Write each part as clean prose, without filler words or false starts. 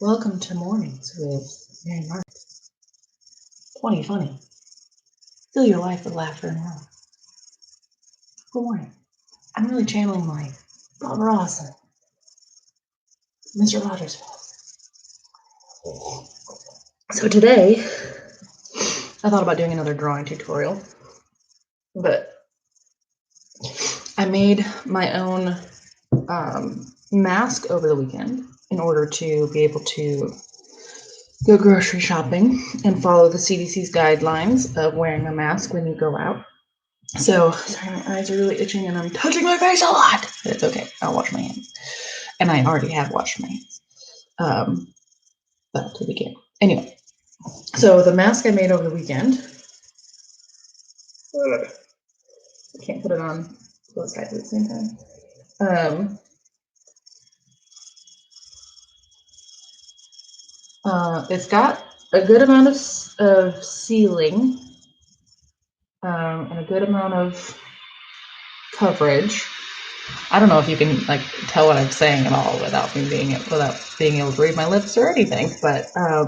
Welcome to Mornings with Mary Mark. 2020. Fill your life with laughter and love. Good morning. I'm really channeling my Bob Ross and Mr. Rogers voice. So today, I thought about doing another drawing tutorial, but I made my own mask over the weekend in order to be able to go grocery shopping and follow the CDC's guidelines of wearing a mask when you go out. So, sorry, my eyes are really itching and I'm touching my face a lot. But it's okay. I'll wash my hands. And I already have washed my hands. But to begin. Anyway, so the mask I made over the weekend. I can't put it on both sides at the same time. It's got a good amount of sealing and a good amount of coverage. I don't know if you can tell what I'm saying at all without being able to read my lips or anything, but let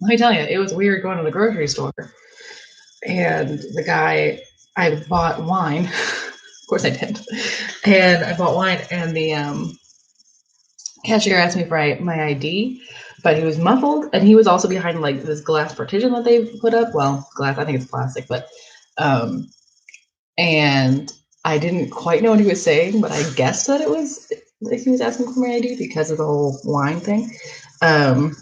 me tell you, it was weird going to the grocery store and the guy, I bought wine. Of course I did. And I bought wine and the cashier asked me for my ID, but he was muffled and he was also behind this glass partition that they put up. Well, glass, I think it's plastic, but and I didn't quite know what he was saying, but I guessed that it was he was asking for my ID because of the whole wine thing. And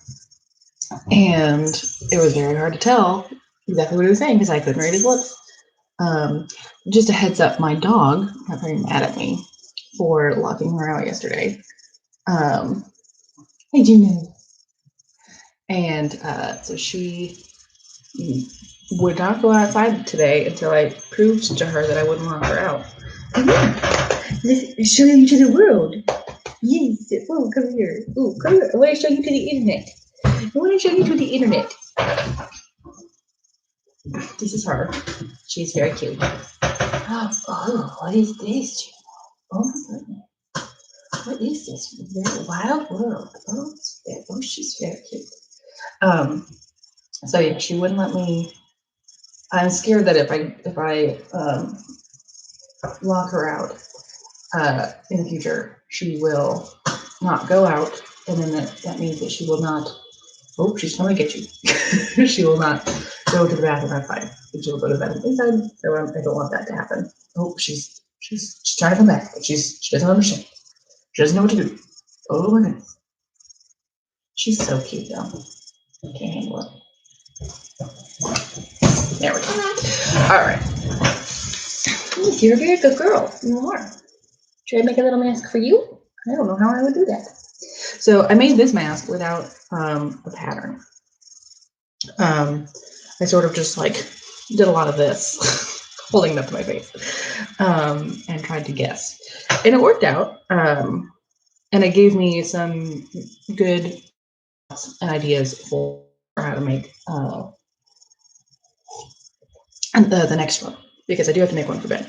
it was very hard to tell exactly what he was saying because I couldn't read his lips. Just a heads up, my dog got very mad at me for locking her out yesterday. Hey, Juno. And so she would not go outside today until I proved to her that I wouldn't lock her out. Let's show you to the world. Yes. Oh, come here. Oh, come here. I want to show you to the internet. This is her. She's very cute. Oh, what is this? Oh my goodness. What is this? Very wild world. Oh, she's very cute. So yeah, she wouldn't let me. I'm scared that if I lock her out in the future, she will not go out, and then that means that she will not. Oh, she's coming to get you. She will not go to the bathroom outside. She will go to the bathroom inside. So I don't want that to happen. Oh, she's trying to come back, but she doesn't understand. She doesn't know what to do. Oh my goodness. She's so cute though. I can't handle it. There we go. All right. You're a very good girl. You are. Should I make a little mask for you? I don't know how I would do that. So I made this mask without a pattern. I sort of just did a lot of this, holding it up to my face, and tried to guess. And it worked out. And it gave me some good ideas for how to make the next one, because I do have to make one for Ben.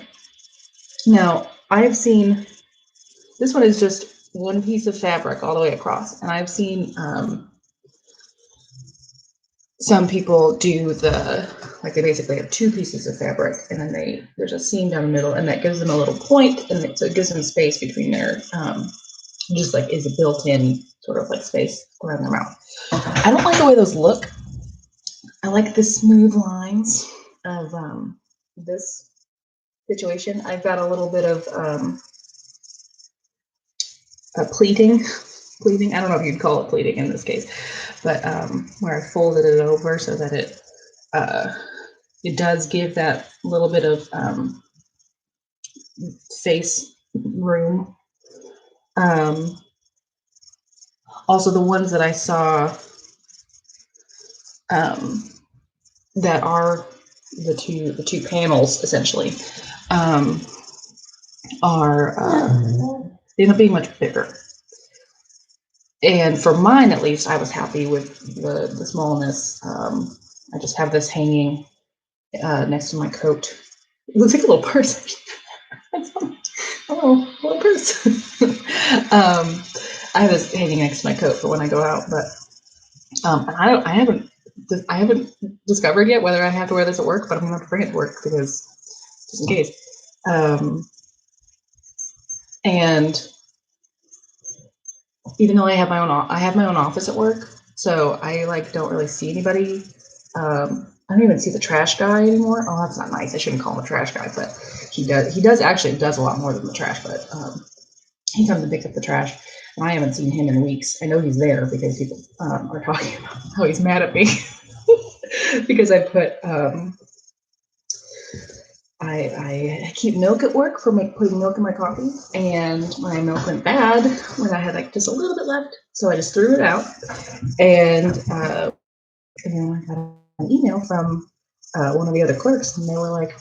Now, I've seen, this one is just one piece of fabric all the way across, and I've seen some people do they basically have two pieces of fabric, and then there's a seam down the middle, and that gives them a little point, and so it gives them space between their, just is a built-in sort of space around their mouth. I don't like the way those look. I like the smooth lines of this situation. I've got a little bit of pleating. I don't know if you'd call it pleating in this case, but where I folded it over so that it does give that little bit of face room. Also, the ones that I saw that are the two panels essentially they end up being much bigger. And for mine, at least, I was happy with the smallness. I just have this hanging next to my coat. It looks like a little purse. Oh, little purse. I have this hanging next to my coat for when I go out, but I haven't discovered yet whether I have to wear this at work, but I'm gonna have to bring it to work because just in case. And even though I have my own office at work, so I like don't really see anybody. I don't even see the trash guy anymore. Oh, that's not nice. I shouldn't call him a trash guy, but he does actually does a lot more than the trash, but he comes and picks up the trash, and I haven't seen him in weeks. I know he's there because people are talking about how he's mad at me because I put I keep milk at work for putting milk in my coffee, and my milk went bad when I had like just a little bit left, so I just threw it out. And then I got an email from one of the other clerks, and they were like,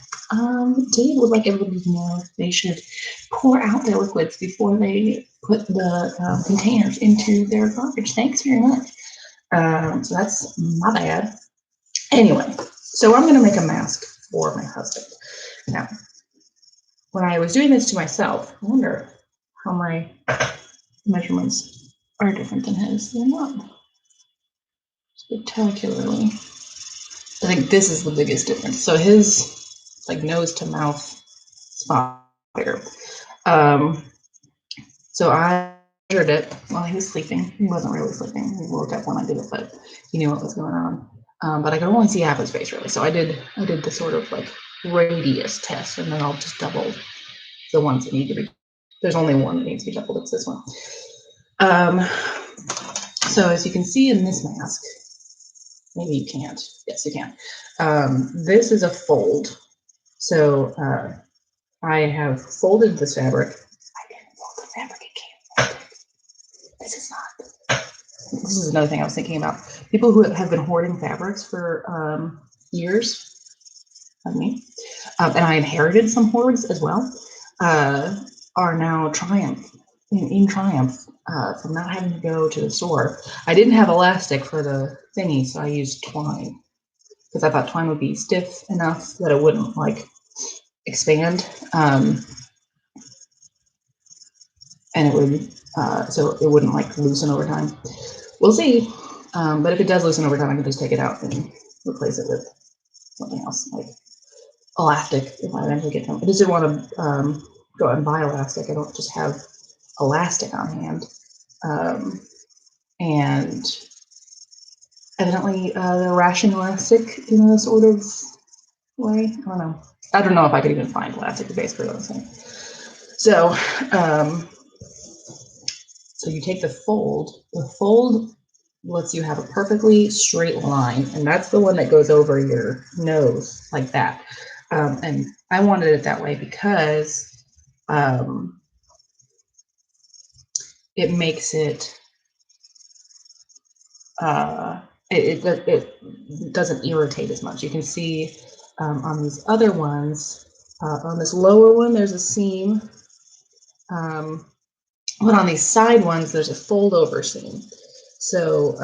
Dave would like everybody to know they should pour out their liquids before they put the containers into their garbage. Thanks very much. So that's my bad. Anyway, so I'm going to make a mask for my husband. Now, when I was doing this to myself, I wonder how my measurements are different than his. They're not spectacularly. I think this is the biggest difference. So his like nose to mouth spot bigger. So I measured it while he was sleeping. He wasn't really sleeping. He woke up when I did it, but he knew what was going on. But I could only see half his face really. So I did the sort of like radius test, and then I'll just double the ones that need to be. There's only one that needs to be doubled. It's this one. So as you can see in this mask, maybe you can't. Yes, you can. This is a fold. So I have folded this fabric. I didn't fold the fabric. It can't fold it. This is not. This is another thing I was thinking about. People who have been hoarding fabrics for years, like me, and I inherited some hoards as well, are now in triumph from not having to go to the store. I didn't have elastic for the thingy, so I used twine because I thought twine would be stiff enough that it wouldn't like expand, and it would so it wouldn't like loosen over time. We'll see, but if it does loosen over time, I can just take it out and replace it with something else like elastic if I eventually get them. I just didn't want to go out and buy elastic. I don't just have elastic on hand, and evidently they're ration elastic in a sort of way. I don't know if I could even find elastic, is basically what I'm saying. So so you take the fold. The fold lets you have a perfectly straight line, and that's the one that goes over your nose like that. And I wanted it that way because it makes it it doesn't irritate as much. You can see on these other ones, on this lower one, there's a seam, but on these side ones, there's a fold over seam. So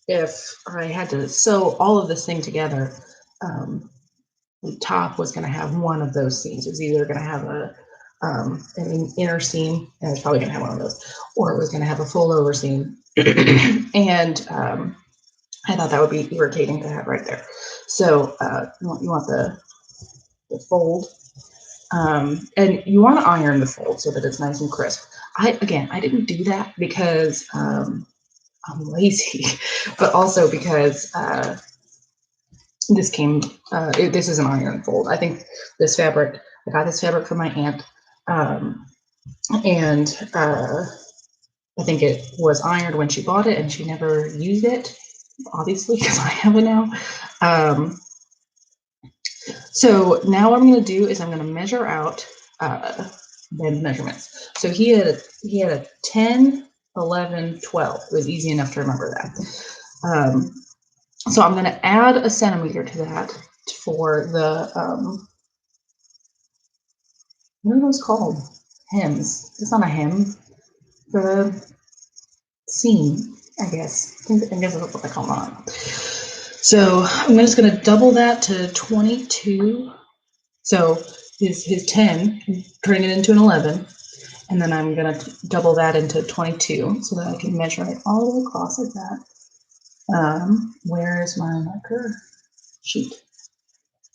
if I had to sew all of this thing together, the top was going to have one of those seams. It was either going to have an inner seam, and it's probably going to have one of those, or it was going to have a fold over seam. And I thought that would be irritating to have right there. So you want the fold, and you want to iron the fold so that it's nice and crisp. I didn't do that because I'm lazy, but also because this is an iron fold. I think this fabric, I got this fabric from my aunt, and I think it was ironed when she bought it and she never used it, obviously, because I have it now. So now what I'm going to do is I'm going to measure out the measurements. So he had a 10, 11, 12. It was easy enough to remember that. So I'm going to add a centimeter to that for the, what are those called? Hems. It's not a hem. For the seam, I guess. I guess that's what they call them. So I'm just going to double that to 22. So his 10, turning it into an 11. And then I'm going to double that into 22 so that I can measure it all the way across like that. Where is my marker sheet?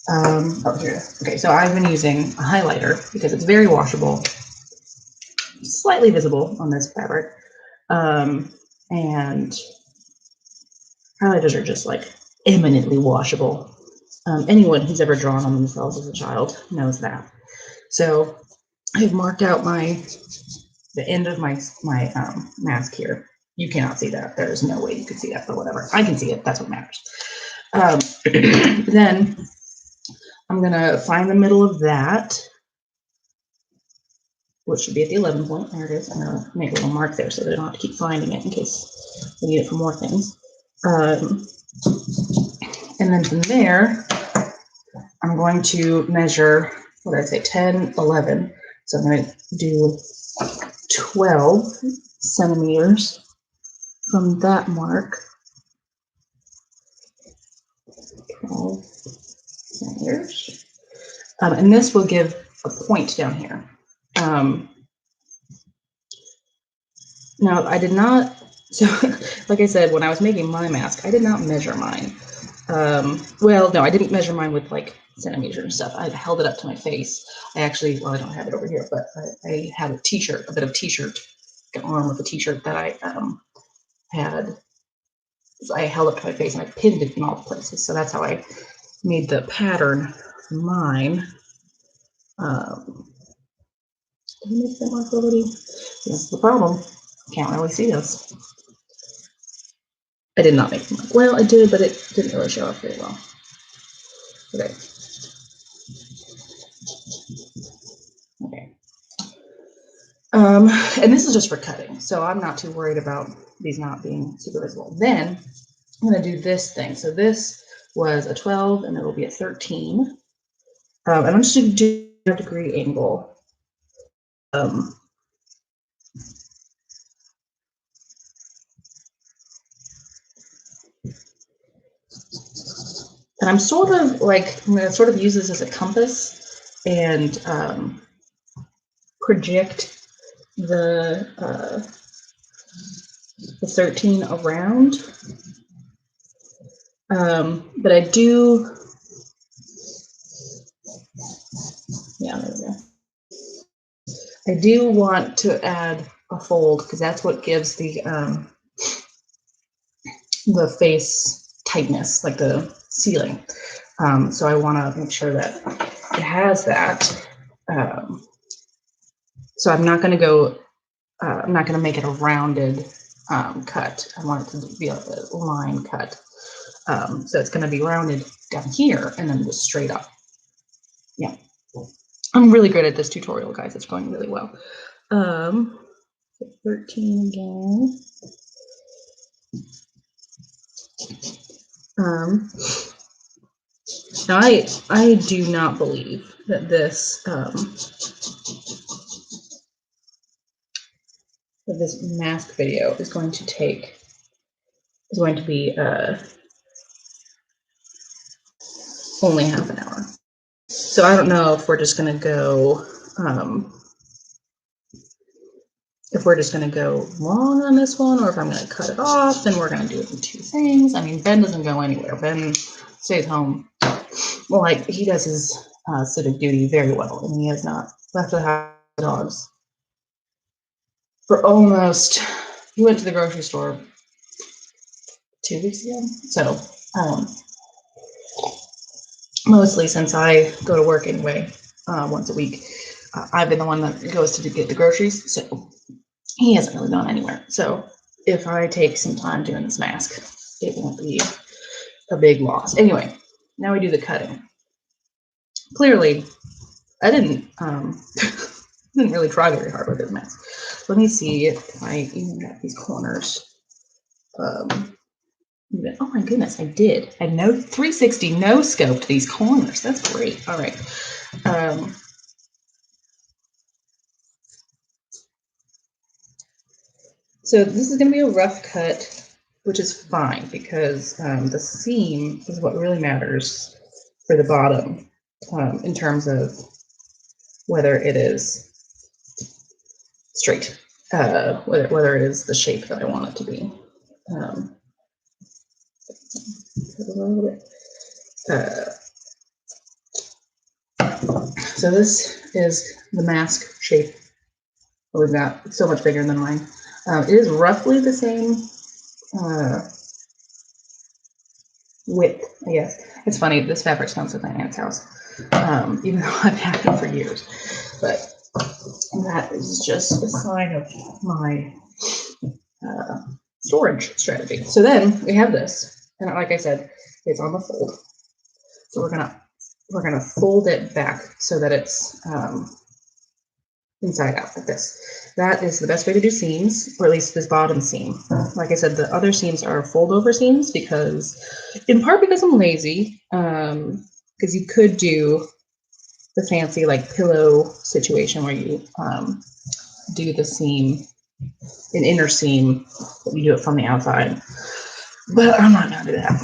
Oh, here it is. Okay, so I've been using a highlighter because it's very washable, slightly visible on this fabric. And highlighters are just like eminently washable. Anyone who's ever drawn on themselves as a child knows that. So I've marked out the end of my mask here. You cannot see that. There is no way you could see that, but whatever. I can see it. That's what matters. Then I'm going to find the middle of that, which should be at the 11 point. There it is. I'm going to make a little mark there so they don't have to keep finding it in case they need it for more things. And then from there, I'm going to measure, what did I say, 10, 11. So I'm going to do 12 centimeters from that mark. 12 centimeters. And this will give a point down here. Now, I did not, so like I said, when I was making my mask, I did not measure mine. Well, no, I didn't measure mine with like centimeters and stuff. I held it up to my face. I actually, well, I don't have it over here, but I had a t-shirt, a bit of t-shirt, an arm of a t-shirt that I had. I held up to my face and I pinned it in all places. So that's how I made the pattern for mine. Did I make that mark already? This is the problem. Can't really see this. I did not make the mark. Well, I did, but it didn't really show up very well. Okay. Okay. And this is just for cutting, so I'm not too worried about these not being super visible. Then I'm going to do this thing. So this was a 12, and it'll be a 13. And I'm just going to do a degree angle. And I'm sort of like, I'm going to sort of use this as a compass and project the 13 around. But I do, yeah, there we go. I do want to add a fold because that's what gives the face tightness, like the sealing. So I want to make sure that it has that. So I'm not going to go, I'm not going to make it a rounded cut. I want it to be a line cut. So it's going to be rounded down here and then just straight up. Yeah. I'm really good at this tutorial, guys. It's going really well. 13 again. Now I do not believe that this mask video is going to be only half an hour. So I don't know if we're just going to go long on this one, or if I'm going to cut it off and we're going to do it in two things. I mean, Ben doesn't go anywhere. Ben stays home. Well, like, he does his civic duty very well, and he has not left the house with dogs for almost, he went to the grocery store 2 weeks ago. So mostly since I go to work anyway, once a week, I've been the one that goes to get the groceries. So he hasn't really gone anywhere. So if I take some time doing this mask, it won't be a big loss. Anyway, now we do the cutting. Clearly, I didn't didn't really try very hard with this mask. Let me see if I even got these corners. Oh my goodness, I did. I know 360 no scoped these corners. That's great. All right. So this is going to be a rough cut, which is fine because the seam is what really matters for the bottom in terms of whether it is straight, whether it is the shape that I want it to be. So this is the mask shape we've got. It's so much bigger than mine. It is roughly the same width, I guess. It's funny, this fabric smells at my aunt's house, even though I've had it for years. But that is just a sign of my storage strategy. So then we have this, and like I said, it's on the fold. So we're gonna fold it back so that it's inside out like this. That is the best way to do seams, or at least this bottom seam. Like I said, the other seams are fold over seams because, in part because I'm lazy, because you could do the fancy like pillow situation where you do the seam, an inner seam, but you do it from the outside. But I'm not gonna do that.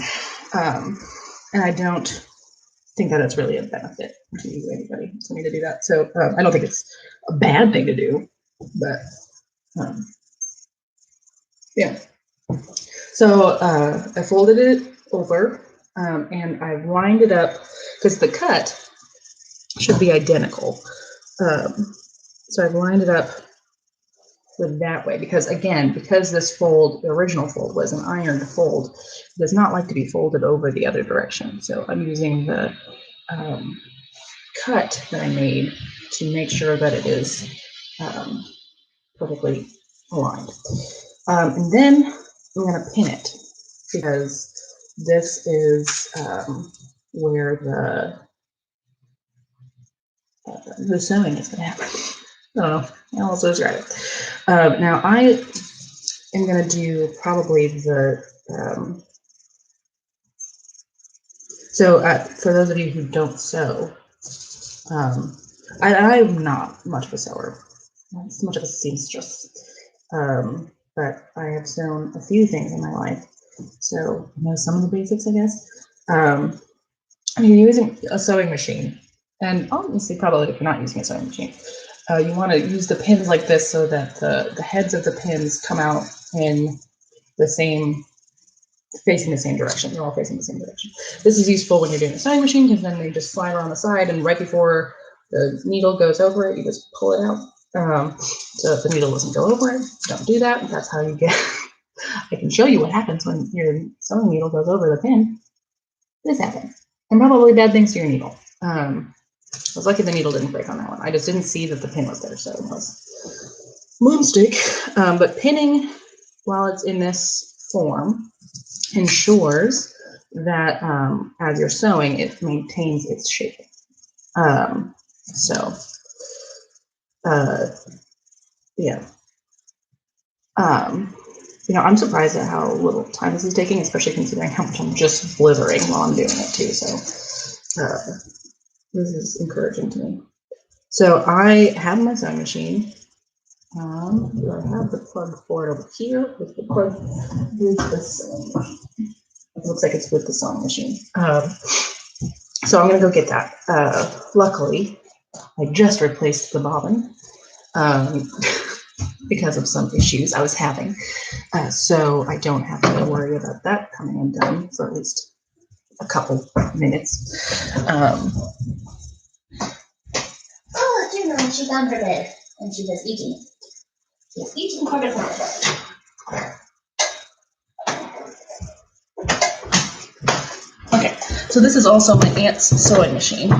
And I don't think that it's really a benefit to anybody for me to do that. So I don't think it's a bad thing to do, but yeah. So I folded it over and I've lined it up because the cut should be identical. So I've lined it up with that way because, again, because this fold, the original fold, was an ironed fold, it does not like to be folded over the other direction. So I'm using the cut that I made to make sure that it is perfectly aligned. And then I'm going to pin it because this is where the sewing is going to happen. I don't know. I'll also describe it. Now I am going to do probably the for those of you who don't sew, I'm not much of a sewer, not so much of a seamstress, but I have sewn a few things in my life, so I know some of the basics, I guess. You're using a sewing machine, and obviously, probably if you're not using a sewing machine, you want to use the pins like this so that the heads of the pins come out in the same, facing the same direction. They're all facing the same direction. This is useful when you're doing a sewing machine because then they just slide around the side, and right before the needle goes over it, you just pull it out. So if the needle doesn't go over it, don't do that. That's how you get. I can show you what happens when your sewing needle goes over the pin. This happens, and probably bad things to your needle. I was lucky the needle didn't break on that one. I just didn't see that the pin was there, so it was my mistake. But pinning while it's in this form ensures that as you're sewing, it maintains its shape. Yeah. I'm surprised at how little time this is taking, especially considering how much I'm just blithering while I'm doing it too. So this is encouraging to me. So I have my sewing machine. I have the plug for it over here with the plug with the sewing machine. It looks like it's with the sewing machine. So I'm gonna go get that. Luckily, I just replaced the bobbin because of some issues I was having. So I don't have to worry about that coming undone for at least a couple minutes. Oh, you know, she's on her bed and she was eating. She's eating part of her bed. Okay, so this is also my aunt's sewing machine.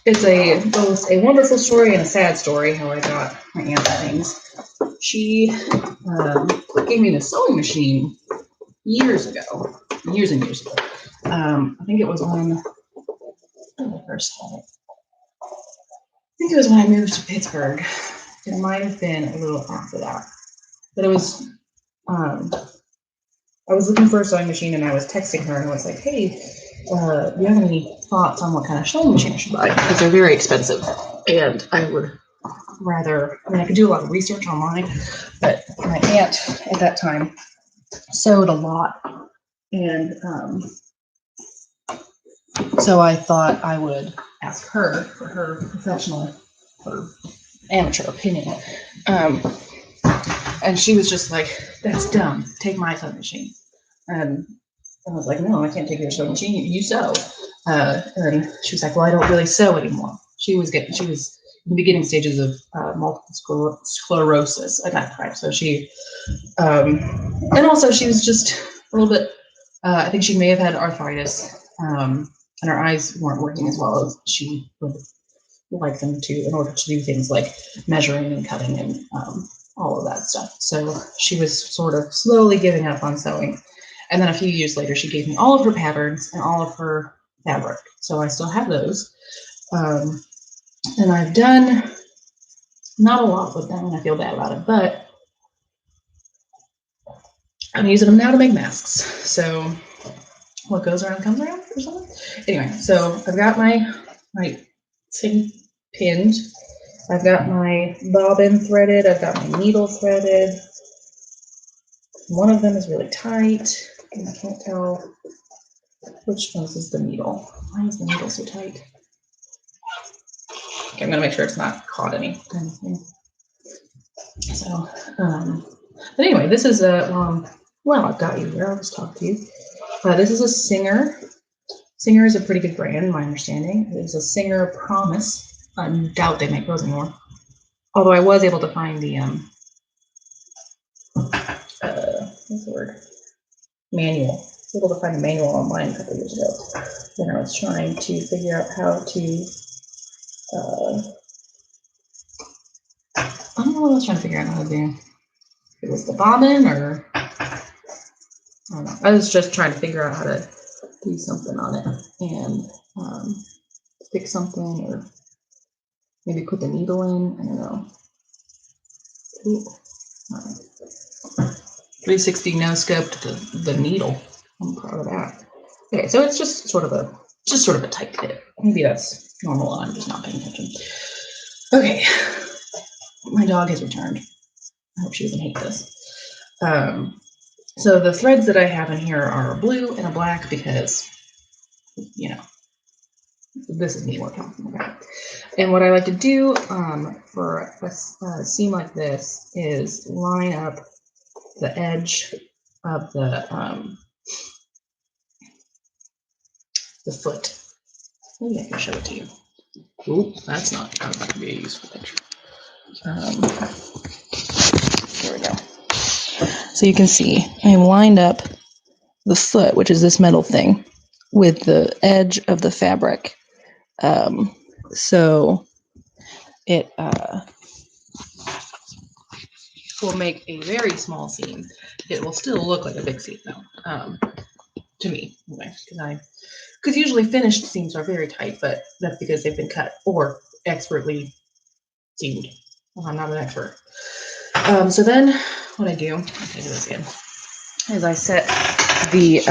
It's both a wonderful story and a sad story how I got my aunt things. She gave me the sewing machine years and years ago. I think it was when I first had it. I think it was when I moved to Pittsburgh. It might have been a little after that, but it was. I was looking for a sewing machine and I was texting her and I was like, "Hey, do you have any thoughts on what kind of sewing machine I should buy? Because they're very expensive, and I would rather. I mean, I could do a lot of research online, but my aunt at that time sewed a lot, and so I thought I would ask her for her professional or amateur opinion. And she was just like, "That's dumb. Take my sewing machine." And I was like, "No, I can't take your sewing machine. You sew." And she was like, "Well, I don't really sew anymore." She was in the beginning stages of multiple sclerosis at that time. So she, and also she was just a little bit. I think she may have had arthritis, and her eyes weren't working as well as she would like them to in order to do things like measuring and cutting and all of that stuff. So she was sort of slowly giving up on sewing. And then a few years later, she gave me all of her patterns and all of her fabric. So I still have those. And I've done not a lot with them, and I feel bad about it, but I'm using them now to make masks. So what goes around comes around or something. Anyway, so I've got my thing pinned. I've got my bobbin threaded. I've got my needle threaded. One of them is really tight, and I can't tell which one is the needle. Why is the needle so tight? Okay, I'm gonna make sure it's not caught anything. So, but anyway, this is a, well, I've got you here. I'll just talk to you. This is a Singer. Singer is a pretty good brand, in my understanding. It is a Singer Promise. I doubt they make those anymore. Although I was able to find the, what's the word? Manual. I was able to find the manual online a couple of years ago. Then I was trying to figure out how to, I don't know what I was trying to figure out how to do. It was the bobbin or, I don't know. I was just trying to figure out how to do something on it and stick something or maybe put the needle in. I don't know. Ooh. 360 no scoped the needle. I'm proud of that. Okay, so it's just sort of a tight fit. Maybe that's normal. I'm just not paying attention. Okay, my dog has returned. I hope she doesn't hate this. So the threads that I have in here are a blue and a black because, you know, this is me working. Okay. And what I like to do for a seam like this is line up the edge of the foot. Maybe I can show it to you. Ooh, that's not going to be a useful picture. Here we go. So you can see I lined up the foot, which is this metal thing, with the edge of the fabric. So it will make a very small seam. It will still look like a big seam though, to me, anyway, because usually finished seams are very tight, but that's because they've been cut or expertly seamed. Well, I'm not an expert. So then what I do, I'll do this again, is I set the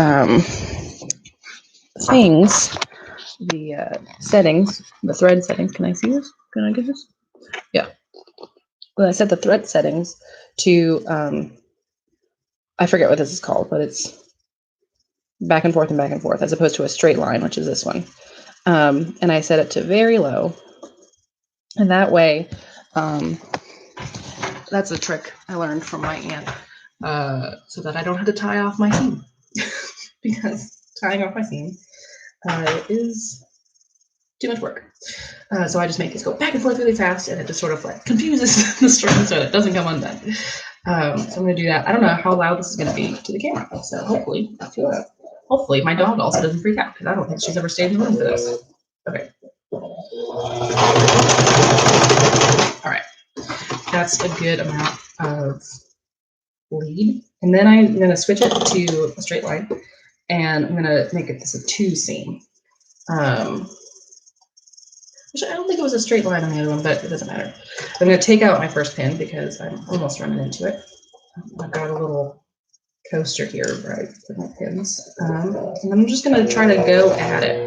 settings, the thread settings. Can I see this? Can I get this? Yeah. Well, I set the thread settings to, I forget what this is called, but it's back and forth, as opposed to a straight line, which is this one. And I set it to very low. And that way, that's a trick I learned from my aunt, so that I don't have to tie off my seam. Because tying off my seam is too much work. So I just make this go back and forth really fast, and it just sort of like confuses the string so it doesn't come undone. So I'm going to do that. I don't know how loud this is going to be to the camera, so hopefully my dog also doesn't freak out, because I don't think she's ever stayed in the room for this. Okay. All right. That's a good amount of lead. And then I'm going to switch it to a straight line, and I'm going to make it this a 2 seam. Which I don't think it was a straight line on the other one, but it doesn't matter. I'm going to take out my first pin because I'm almost running into it. I've got a little coaster here where I put my pins. And I'm just going to try to go at it.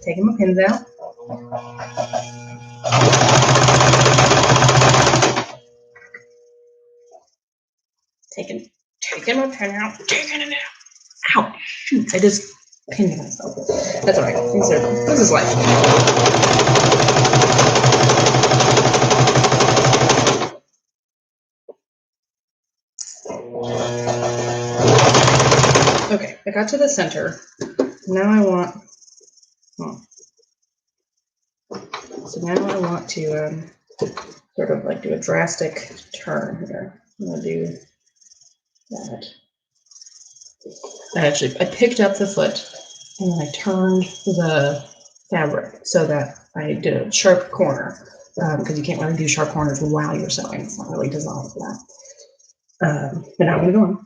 Taking my pins out. Taking taking my pen out, taking it out. Ow, shoot, I just pinned myself. That's all right. This is life. Okay, I got to the center. Now I want, so now I want to sort of like do a drastic turn here. I'm gonna do that. I picked up the foot and then I turned the fabric so that I did a sharp corner, because you can't really do sharp corners while you're sewing. It's not really designed for that. But now I'm going to go on.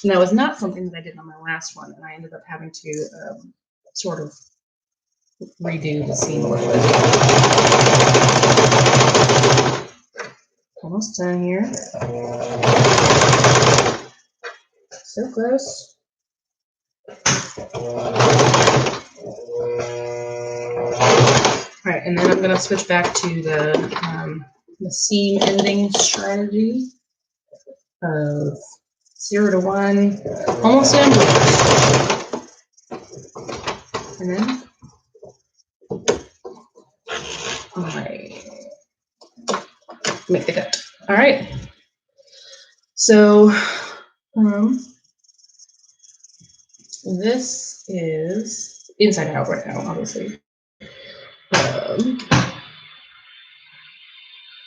And that was not something that I did on my last one, and I ended up having to sort of redo the seam a little bit. Almost done here. So close. All right, and then I'm going to switch back to the seam ending strategy of 0 to 1, almost done. And then I make the cut. All right. So this is inside out right now, obviously.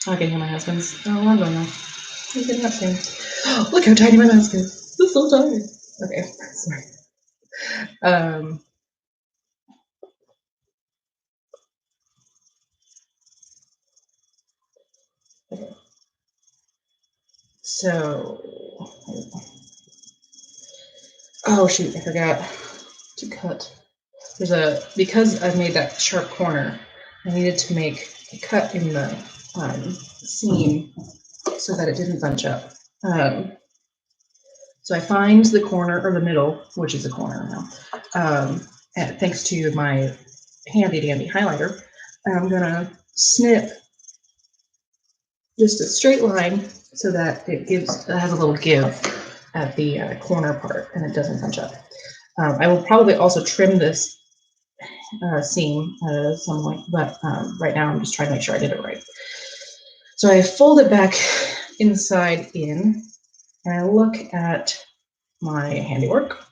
I can hear my husband's alarm going off. He's getting up soon. Look how tiny my mask is. It's so tiny. Okay, sorry. Okay. So, oh shoot, I forgot to cut. Because I've made that sharp corner, I needed to make a cut in the seam so that it didn't bunch up. So I find the corner, or the middle, which is a corner now, and thanks to my handy dandy highlighter, I'm gonna snip just a straight line so that it has a little give at the corner part and it doesn't bunch up. I will probably also trim this seam at some point, but right now I'm just trying to make sure I did it right. So I fold it back inside in, and I look at my handiwork.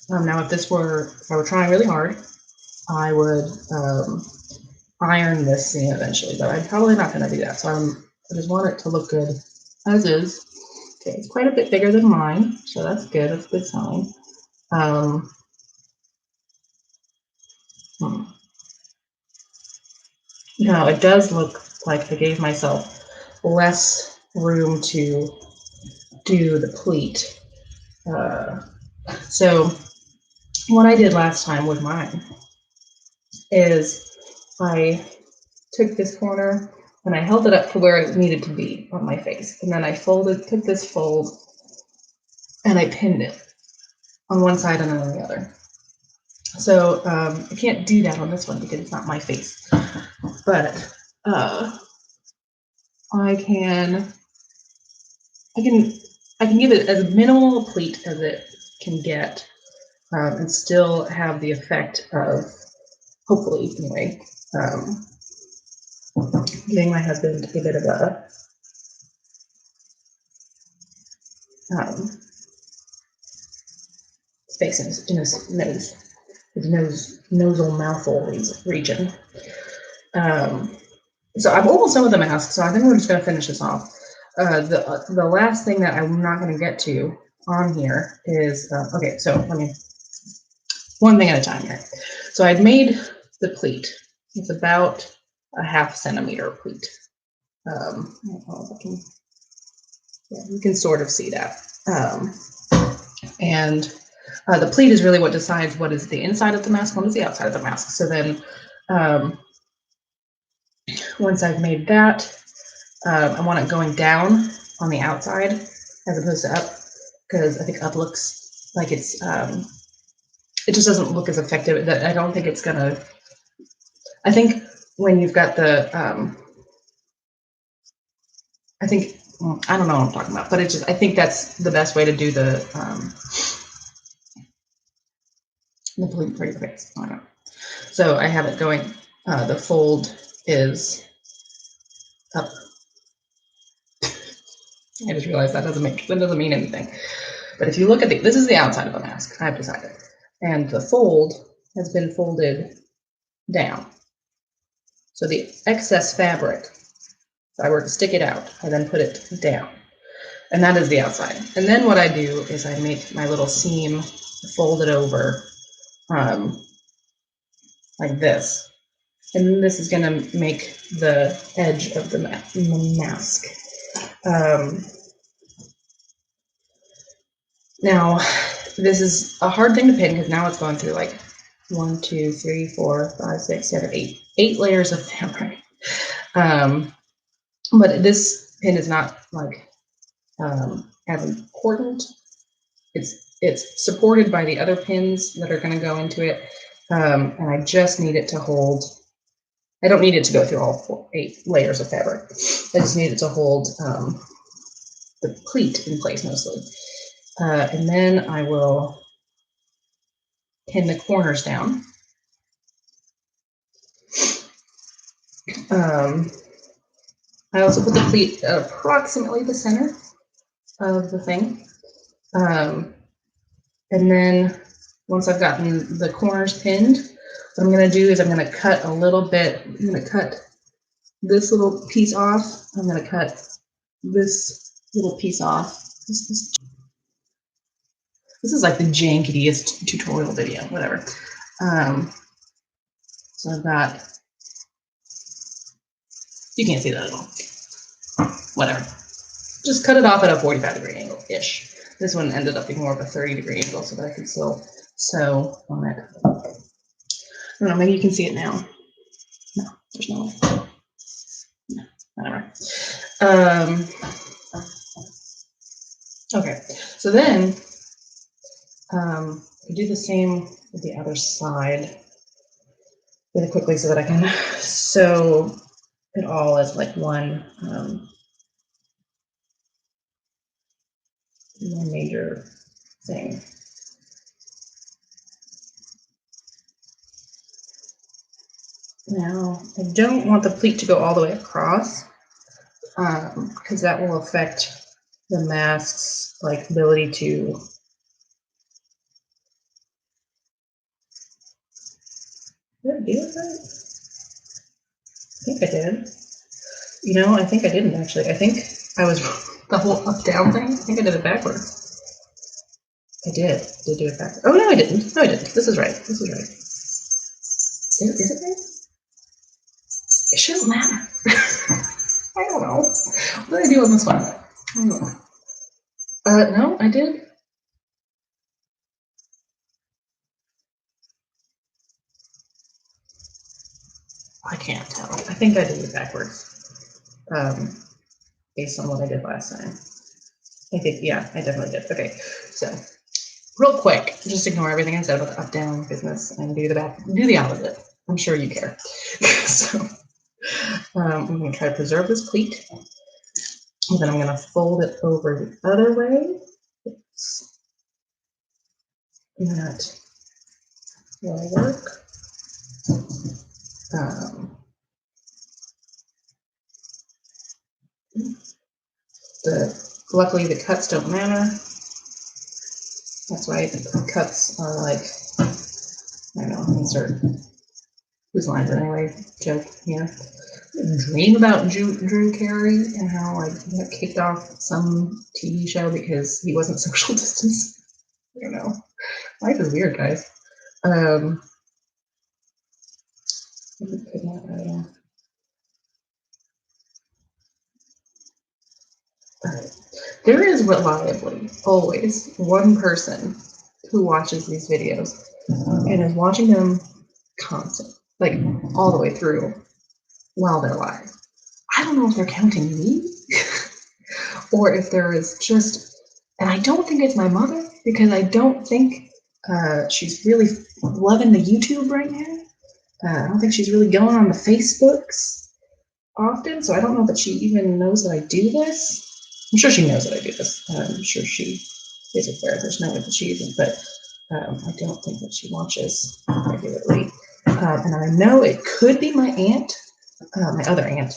Now, if I were trying really hard, I would iron this seam eventually, but I'm probably not going to do that. So I just want it to look good as is. Okay, it's quite a bit bigger than mine, so that's good. That's a good sign. Now, it does look like I gave myself less room to do the pleat. So what I did last time with mine is I took this corner and I held it up to where it needed to be on my face. And then I took this fold and I pinned it on one side and then on the other. So I can't do that on this one because it's not my face. But I can give it as minimal a pleat as it can get, and still have the effect of, hopefully anyway, giving my husband a bit of a space in his nasal mouthful region. So I'm almost done with the mask, so I think we're just going to finish this off. The last thing that I'm not going to get to on here is, okay, so let me, one thing at a time here. So I've made the pleat. It's about a 1/2 centimeter pleat. I don't know if I can, yeah, you can sort of see that. And the pleat is really what decides what is the inside of the mask, what is the outside of the mask. So then once I've made that, I want it going down on the outside as opposed to up, because I think up looks like it's, it just doesn't look as effective. I don't think it's gonna, I think when you've got the I think, I don't know what I'm talking about, but it's just, I think that's the best way to do the pleat for your face. I don't know. So I have it going, the fold is up. I just realized that doesn't mean anything. But if you look at this is the outside of the mask, I've decided. And the fold has been folded down. So the excess fabric, if I were to stick it out, I then put it down. And that is the outside. And then what I do is I make my little seam, fold it over like this. And this is gonna make the edge of the mask. Now, this is a hard thing to pin because now it's going through like 1, 2, 3, 4, 5, 6, 7, 8. 8 layers of fabric. But this pin is not like as important. It's supported by the other pins that are going to go into it, and I just need it to hold. I don't need it to go through all 8 layers of fabric. I just need it to hold the pleat in place mostly. And then I will pin the corners down. I also put the pleat at approximately the center of the thing. And then once I've gotten the corners pinned, what I'm going to do is I'm going to cut a little bit. I'm going to cut this little piece off. I'm going to cut this little piece off. This is like the jankiest tutorial video, whatever. So I've got, you can't see that at all. Whatever. Just cut it off at a 45-degree angle-ish. This one ended up being more of a 30-degree angle so that I could still sew on it. I don't know, maybe you can see it now. No, there's no way. No, whatever. Okay, so then do the same with the other side really quickly so that I can sew it all as like one major thing. Now, I don't want the pleat to go all the way across because that will affect the mask's like ability to did I do it right? I think I did. You know, I think I didn't actually. I think I was the whole up-down thing. I think I did it backwards. I did do it backwards. Oh no, I didn't. No, I didn't. This is right. This is right. Is it right? It shouldn't matter. I don't know. What did I do on this one? I don't know. No, I did. I can't tell. I think I did it backwards, based on what I did last time. I think, yeah, I definitely did. Okay, so real quick, just ignore everything I said about the up-down business and do the opposite. I'm sure you care. So I'm going to try to preserve this pleat, and then I'm going to fold it over the other way. That will work. Luckily the cuts don't matter. That's right, the cuts are like, I don't know, insert whose lines anyway, joke here. Dream about Drew Carey and how like he got kicked off some TV show because he wasn't social distance. I don't know. Life is weird, guys. There is reliably always one person who watches these videos and is watching them constant, like all the way through while they're live. I don't know if they're counting me or if there is just, and I don't think it's my mother because I don't think she's really loving the YouTube right now. I don't think she's really going on the Facebooks. often, so I don't know that she even knows that I do this. I'm sure she knows that I do this. I'm sure she is aware. There's no way that she isn't, but I don't think that she watches regularly. And I know it could be my aunt, my other aunt.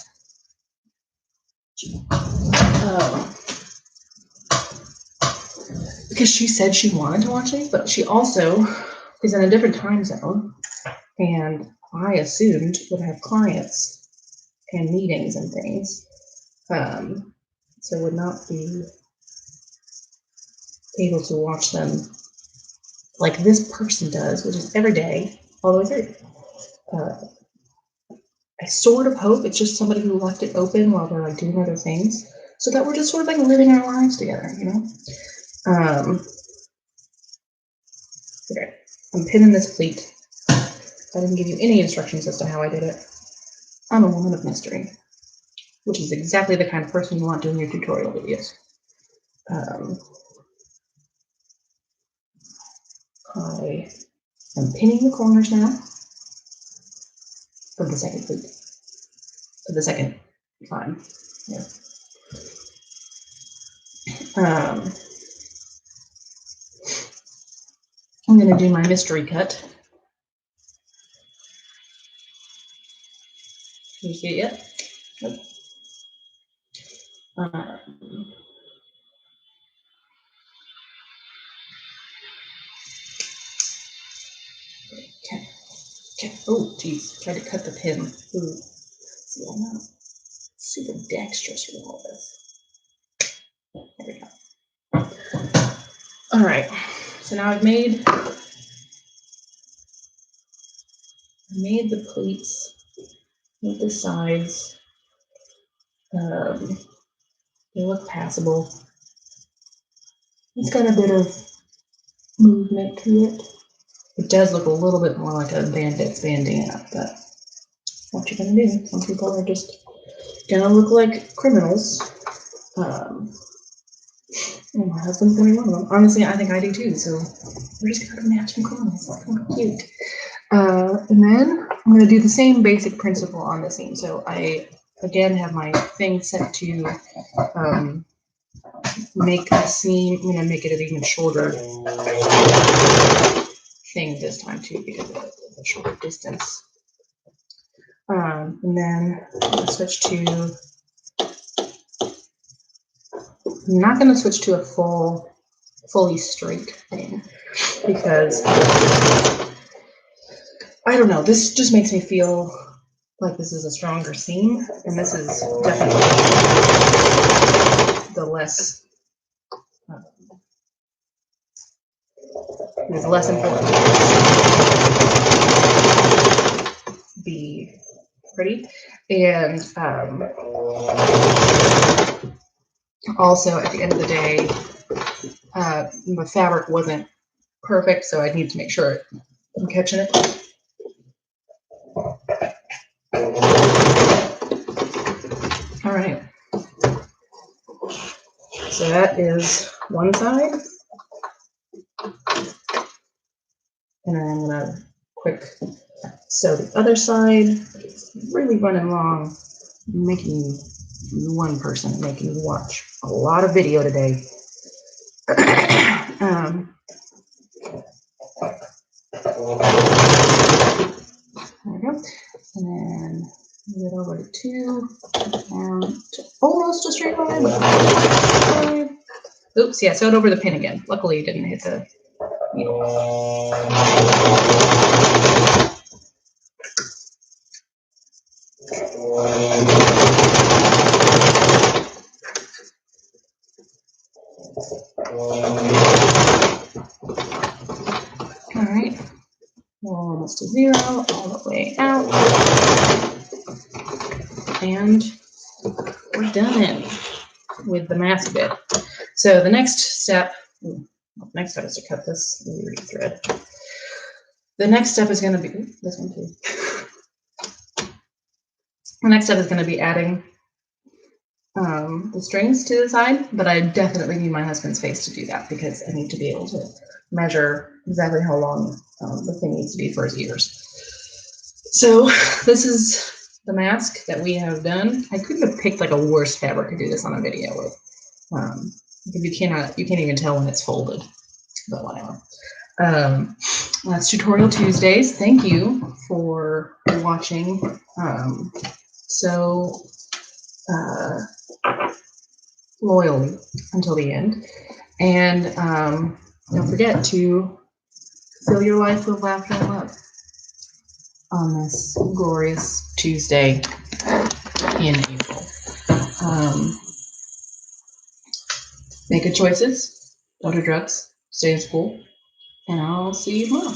Because she said she wanted to watch these, but she also is in a different time zone, and I assumed would have clients and meetings and things, so would not be able to watch them like this person does, which is every day, all the way through. I sort of hope it's just somebody who left it open while they're like doing other things, so that we're just sort of like living our lives together, you know? Okay, I'm pinning this pleat. I didn't give you any instructions as to how I did it. I'm a woman of mystery, which is exactly the kind of person you want doing your tutorial videos. I am pinning the corners now of the second pleat, of the second time. Yeah. I'm going to do my mystery cut. Can you see it yet? Nope. Okay. Oh, geez. Tried to cut the pin. Ooh. See, I'm not super dexterous with all this. There we go. All right. So now I've made the pleats, made the sides. They look passable. It's got a bit of movement to it. It does look a little bit more like a bandit's bandana, but what you gonna do? Some people are just gonna look like criminals. And my husband's gonna be one of them. Honestly, I think I do too, so we're just gonna match some criminals. That's kind of cute. And then I'm gonna do the same basic principle on the seam. So I, again, have my thing set to make the seam, I'm gonna make it an even shorter thing this time too, because of the shorter distance. And then I'm gonna switch to, I'm not gonna switch to a fully straight thing, because I don't know, this just makes me feel like this is a stronger seam, and this is definitely the less, it's less important to be pretty. And also at the end of the day, the fabric wasn't perfect, so I need to make sure I'm catching it. All right. So that is one side. And then I'm gonna quick sew the other side. It's really running long, making one person making me watch a lot of video today. There we go. And then move it over to 2, and to almost a straight line. Oops, yeah, sewed over the pin again. Luckily, it didn't hit the needle. All right, we're almost to 0, all the way out, and we're done with the mask bit. So the next step is to cut this thread. The next step is going to be this one too. The next step is going to be adding the strings to the side, but I definitely need my husband's face to do that, because I need to be able to measure exactly how long the thing needs to be for his ears. So this is the mask that we have done. I couldn't have picked like a worse fabric to do this on a video with. Because you can't even tell when it's folded, but whatever. That's Tutorial Tuesdays. Thank you for watching so loyally until the end. And don't forget to fill your life with laughter and love on this glorious Tuesday in April. Make good choices, don't do drugs, stay in school, and I'll see you tomorrow.